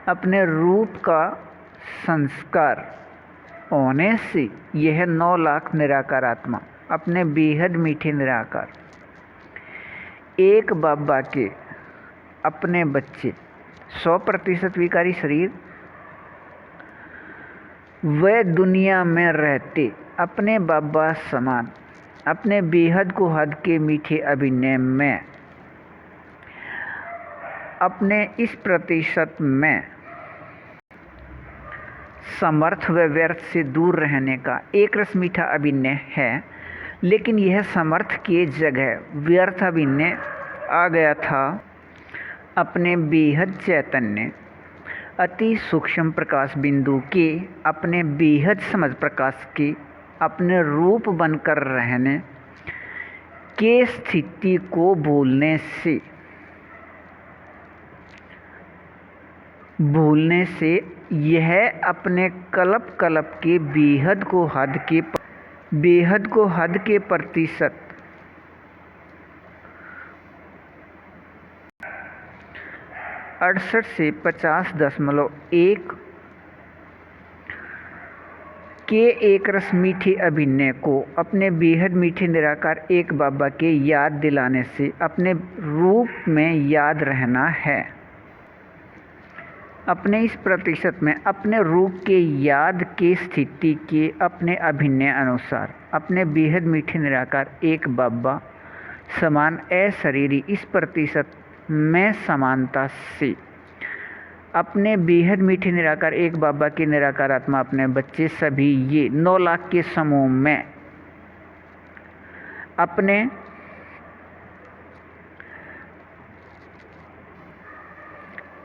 अपने रूप का संस्कार होने से यह 9 लाख निराकार आत्मा अपने बेहद मीठे निराकार एक बाबा के अपने बच्चे 100% विकारी शरीर व दुनिया में रहते अपने बाबा समान अपने बेहद को हद के मीठे अभिनय में अपने इस प्रतिशत में समर्थ व व्यर्थ से दूर रहने का एक रस मीठा अभिनय है। लेकिन यह समर्थ के जगह व्यर्थ अभिनय आ गया था। अपने बेहद चैतन्य अति सूक्ष्म प्रकाश बिंदु के अपने बेहद समझ प्रकाश के अपने रूप बनकर रहने के स्थिति को भूलने से यह अपने कल्प के बेहद को हद के प्रतिशत 68 से 50.1 के एक रस मीठे अभिनय को अपने बेहद मीठे निराकार एक बाबा के याद दिलाने से अपने रूप में याद रहना है। अपने इस प्रतिशत में अपने रूप के याद के स्थिति के अपने अभिनय अनुसार अपने बेहद मीठे निराकार एक बाबा समान अशरीरी इस प्रतिशत में समानता से अपने बेहद मीठे निराकार एक बाबा के निराकार आत्मा अपने बच्चे सभी ये 9 लाख के समूह में अपने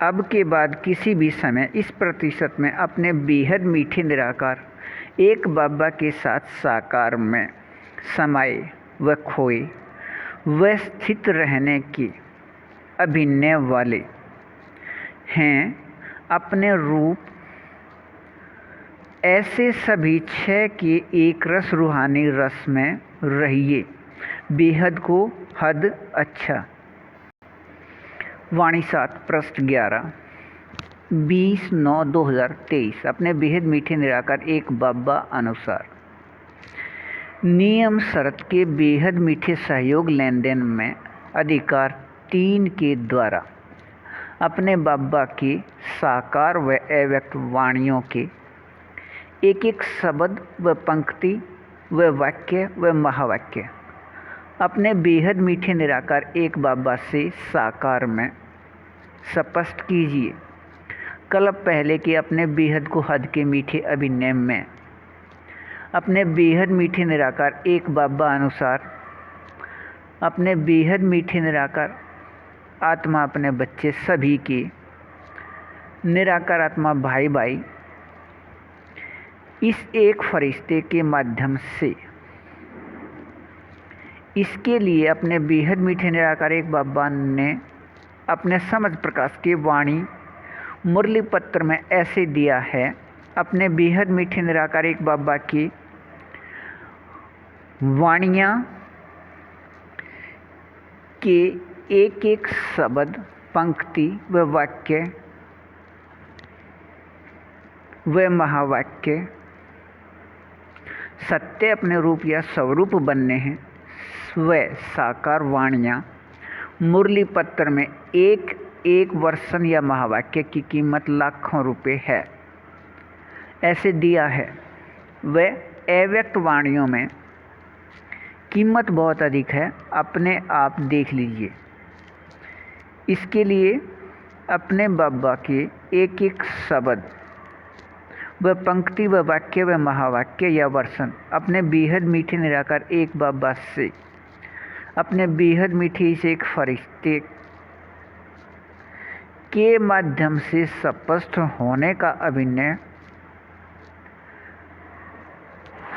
अब के बाद किसी भी समय इस प्रतिशत में अपने बेहद मीठे निराकार एक बाबा के साथ साकार में समाये व खोए व स्थित रहने के अभिनय वाले हैं। अपने रूप ऐसे सभी छह के एक रस रूहानी रस में रहिए, बेहद को हद अच्छा। वाणी 7 पृष्ठ 11 20/9/2023 अपने बेहद मीठे निराकार एक बाबा अनुसार नियम शर्त के बेहद मीठे सहयोग लेन देन में अधिकार 3 के द्वारा अपने बाबा के साकार व अव्यक्त वाणियों के एक एक शब्द व पंक्ति व वाक्य व महावाक्य अपने बेहद मीठे निराकार एक बाबा से साकार में स्पष्ट कीजिए। कल्प पहले के अपने बेहद को हद के मीठे अभिनय में अपने बेहद मीठे निराकार एक बाबा अनुसार अपने बेहद मीठे निराकार आत्मा अपने बच्चे सभी के निराकार आत्मा भाई भाई इस एक फरिश्ते के माध्यम से इसके लिए अपने बेहद मीठे निराकार एक बाबा ने अपने समझ प्रकाश की वाणी मुरली पत्र में ऐसे दिया है। अपने बेहद मीठे निराकार एक बाबा की वाणियाँ के एक एक शब्द पंक्ति व वाक्य व महावाक्य सत्य अपने रूप या स्वरूप बनने हैं। व साकार वाणियाँ मुरली पत्र में एक एक वर्षन या महावाक्य की कीमत लाखों रुपए है, ऐसे दिया है। व अव्यक्त वाणियों में कीमत बहुत अधिक है, अपने आप देख लीजिए। इसके लिए अपने बाबा के एक एक शब्द व पंक्ति व वाक्य व महावाक्य या वर्षन अपने बेहद मीठे निराकार एक बाबा से अपने बेहद मीठे इस एक फरिश्ते के माध्यम से स्पष्ट होने का अभिनय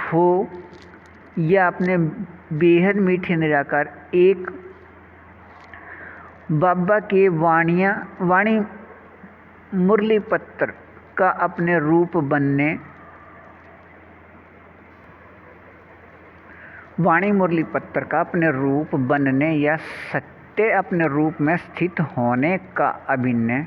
हो या अपने बेहद मीठे निराकार एक बाबा के वाणी मुरली पत्र का अपने रूप बनने वाणी मुरली पत्र का अपने रूप बनने या सत्य अपने रूप में स्थित होने का अभिनय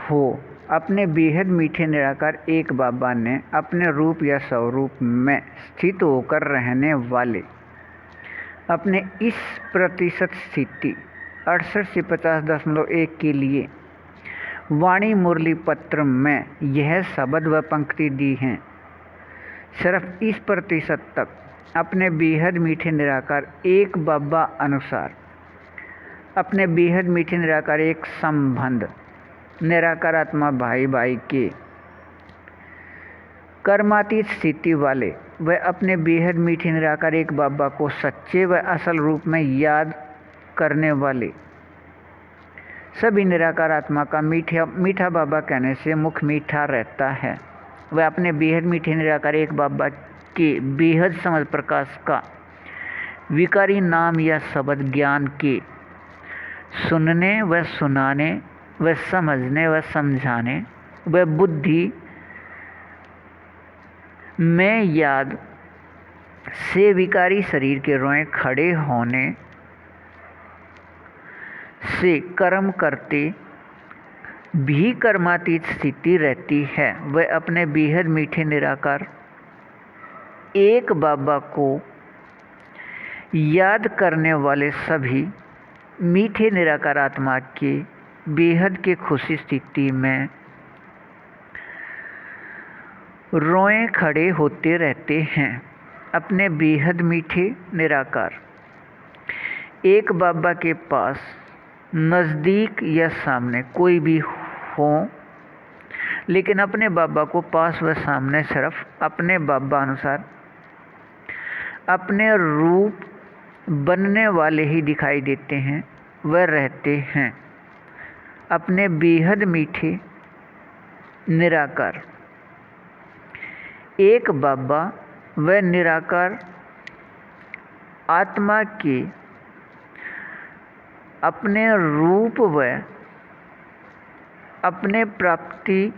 हो। अपने बेहद मीठे निराकार एक बाबा ने अपने रूप या स्वरूप में स्थित होकर रहने वाले अपने इस प्रतिशत स्थिति 68 से 50.1 के लिए वाणी मुरली पत्र में यह शब्द व पंक्ति दी हैं। सिर्फ इस प्रतिशत तक अपने बेहद मीठे निराकार एक बाबा अनुसार अपने बेहद मीठे निराकार एक संबंध निराकार आत्मा भाई भाई के कर्मातीत स्थिति वाले व अपने बेहद मीठे निराकार एक बाबा को सच्चे व असल रूप में याद करने वाले सभी निराकार आत्मा का मीठा बाबा कहने से मुख मीठा रहता है। वह अपने बेहद मीठे निराकार एक बाबा के बेहद समझ प्रकाश का विकारी नाम या शब्द ज्ञान के सुनने व सुनाने व समझने व समझाने व बुद्धि में याद से विकारी शरीर के रोए खड़े होने से कर्म करते भी कर्मातीत स्थिति रहती है। वह अपने बेहद मीठे निराकार एक बाबा को याद करने वाले सभी मीठे निराकार आत्मा के बेहद के खुशी स्थिति में रोए खड़े होते रहते हैं। अपने बेहद मीठे निराकार एक बाबा के पास नज़दीक या सामने कोई भी हो, लेकिन अपने बाबा को पास व सामने सिर्फ अपने बाबा अनुसार अपने रूप बनने वाले ही दिखाई देते हैं व रहते हैं। अपने बेहद मीठे निराकार एक बाबा व निराकार आत्मा के अपने रूप व अपने प्राप्ति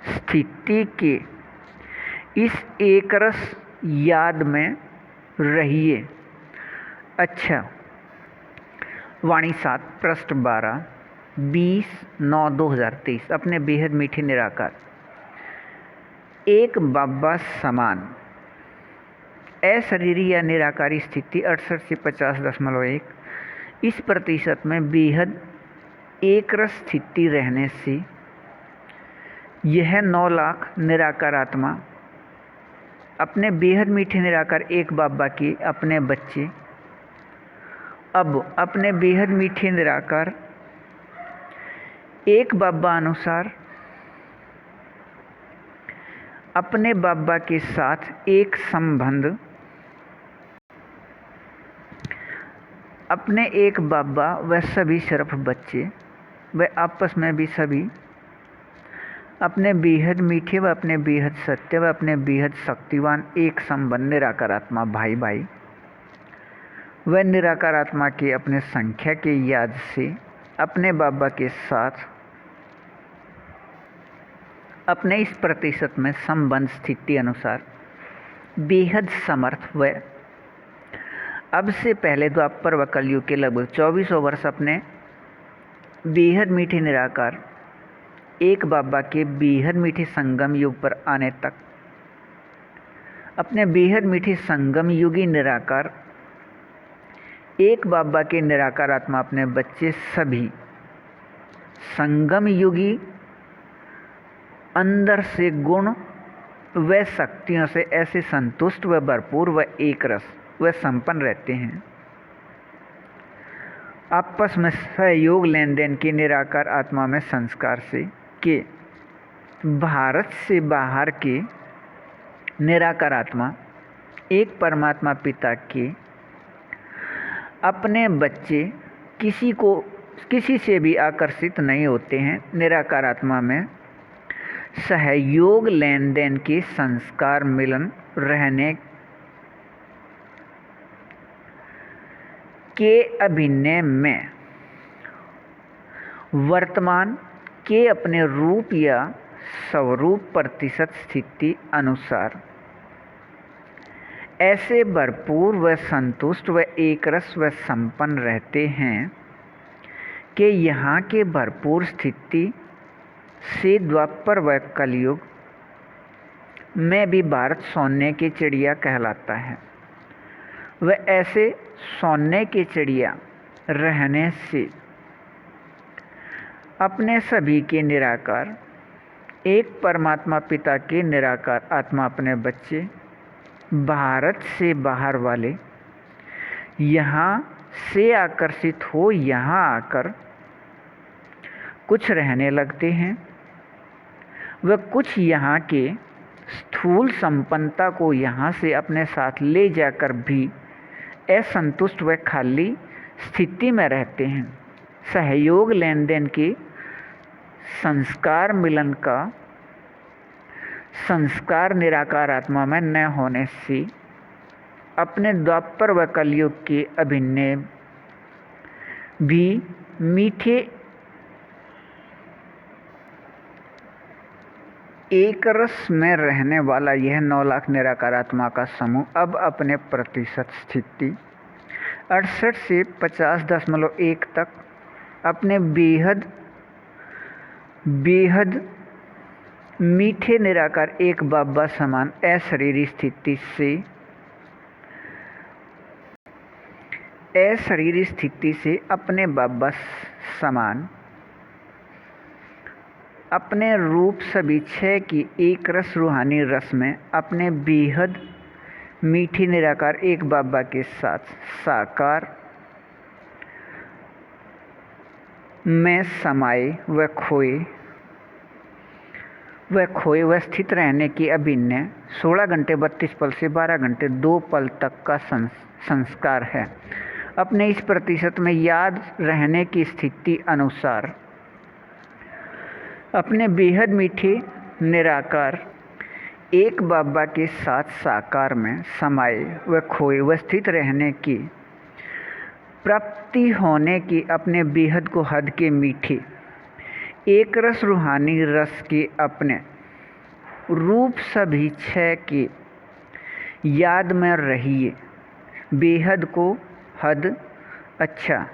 स्थिति के इस एक रस याद में रहिए। अच्छा, वाणी 7 पृष्ठ 12 20/9/2023। अपने बेहद मीठे निराकार एक बाबा समान अशरीरी या निराकारी स्थिति 68 से 50.1। इस प्रतिशत में बेहद एक रस स्थिति रहने से यह 9 लाख निराकार आत्मा अपने बेहद मीठे निराकार एक बाबा के अपने बच्चे अब अपने बेहद मीठे निराकार एक बाबा अनुसार अपने बाबा के साथ एक संबंध, अपने एक बाबा व सभी सिर्फ बच्चे व आपस में भी सभी अपने बेहद मीठे व अपने बेहद सत्य व अपने बेहद शक्तिवान एक संबंध निराकार आत्मा भाई भाई व निराकार आत्मा के अपने संख्या के याद से अपने बाबा के साथ अपने इस प्रतिशत में संबंध स्थिति अनुसार बेहद समर्थ व अब से पहले द्वापर व कलयुग के लगभग 2400 वर्ष अपने बेहद मीठे निराकार एक बाबा के बेहद मीठे संगम युग पर आने तक अपने बेहद मीठे संगम युगी निराकार एक बाबा के निराकार आत्मा अपने बच्चे सभी संगम युगी अंदर से गुण व शक्तियों से ऐसे संतुष्ट व भरपूर व एक रस व संपन्न रहते हैं। आपस में सहयोग लेन देन के निराकार आत्मा में संस्कार से के भारत से बाहर के निराकार आत्मा एक परमात्मा पिता के अपने बच्चे किसी से भी आकर्षित नहीं होते हैं। निराकार आत्मा में सहयोग लेन देन के संस्कार मिलन रहने के अभिनय में वर्तमान के अपने रूप या स्वरूप प्रतिशत स्थिति अनुसार ऐसे भरपूर व संतुष्ट व एकरस व संपन्न रहते हैं कि यहाँ के भरपूर स्थिति से द्वापर व कलयुग में भी भारत सोने की चिड़िया कहलाता है। व ऐसे सोने की चिड़िया रहने से अपने सभी के निराकार एक परमात्मा पिता के निराकार आत्मा अपने बच्चे भारत से बाहर वाले यहाँ से आकर्षित हो यहाँ आकर कुछ रहने लगते हैं। व कुछ यहाँ के स्थूल संपन्नता को यहाँ से अपने साथ ले जाकर भी असंतुष्ट व खाली स्थिति में रहते हैं। सहयोग लेन देन के संस्कार मिलन का संस्कार निराकार आत्मा में न होने से अपने द्वापर व कलयुग के अभिनय भी मीठे एक रस में रहने वाला यह 9 लाख निराकार आत्मा का समूह अब अपने प्रतिशत स्थिति 68 से 50.1 तक अपने बेहद मीठे निराकार एक बाबा समान अशरीरी स्थिति से अपने बाबा समान अपने रूप सभी 6 की एक रस रूहानी रस में अपने बेहद मीठी निराकार एक बाबा के साथ साकार में समाये व खोए व स्थित रहने की अभिनय 16 घंटे 32 पल से 12 घंटे 2 पल तक का संस्कार है। अपने इस प्रतिशत में याद रहने की स्थिति अनुसार अपने बेहद मीठे निराकार एक बाबा के साथ साकार में समाये व खोए व स्थित रहने की प्राप्ति होने की अपने बेहद को हद के मीठे एक रस रूहानी रस के अपने रूप सभी छह के याद में रहिए, बेहद को हद अच्छा।